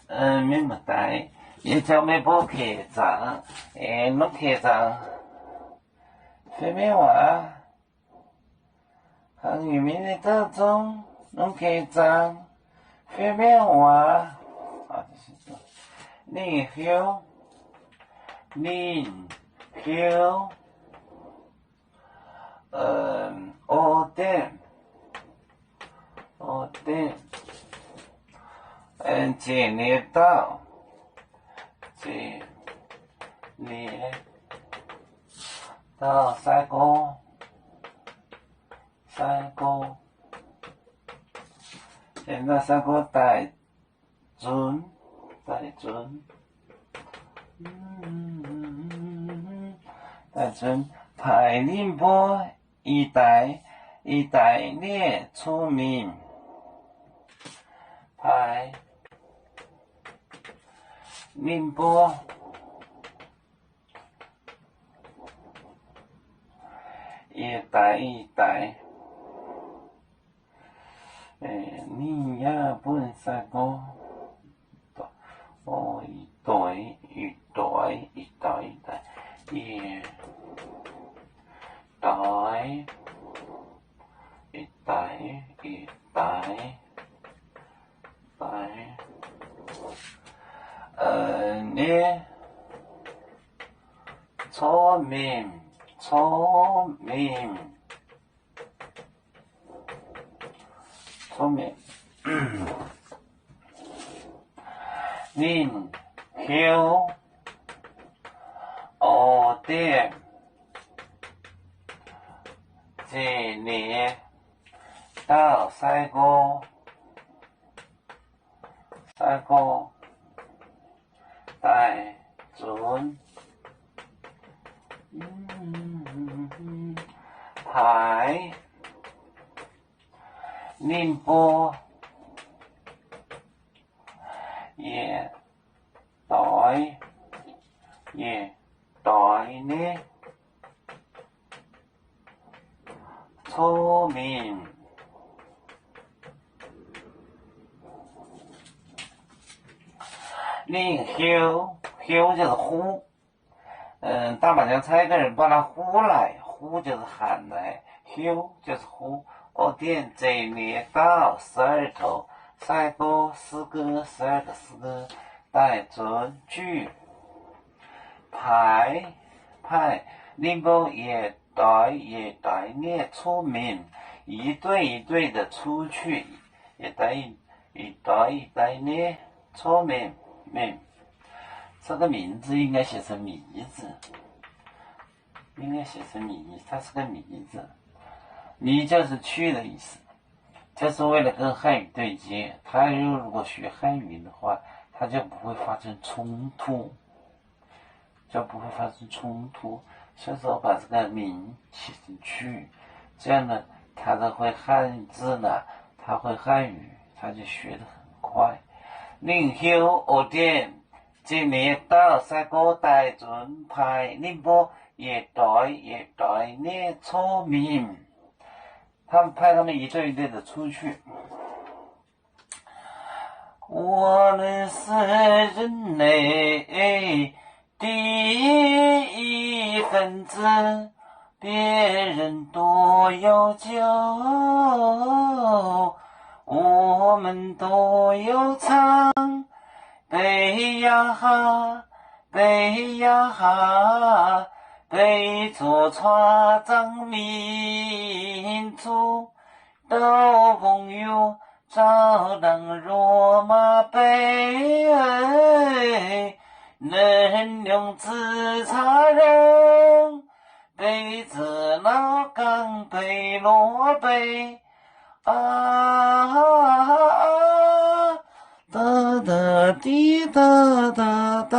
明不带，也叫没不客栈，弄客栈，飞面话，汉语名的当中，弄客栈，飞面话，啊，这是说，你好，我的，今年到。到三个，现在三个大准，大准排宁波一带列出名，排宁波。一代，你也本三个，一代，一代，你聪明。您好，我的今年到三个大准。排宁波也代呢聪明。您好就是呼，打麻将猜个人把它呼来，呼就是喊来，好就是呼。我点这里到12头，3个4个12个4个带准句排宁波也代列出名，一队的出去，一代列出名。这个名字应该写成米字，它是个米字。米就是去的意思，就是为了跟汉语对接。他如果学汉语的话，他就不会发生冲突，所以说我把这个名写成去，这样呢，他的会汉字呢，他会汉语，他就学得很快。宁好我点今年到三个大准排宁波也代列出名。他们派他们一队的出去。我们是人类第一分子，别人多要求，我们都要唱。背呀哈，背着船长民族都朋友照当罗马杯，能量自差人背着那钢背罗背哒哒滴哒哒哒。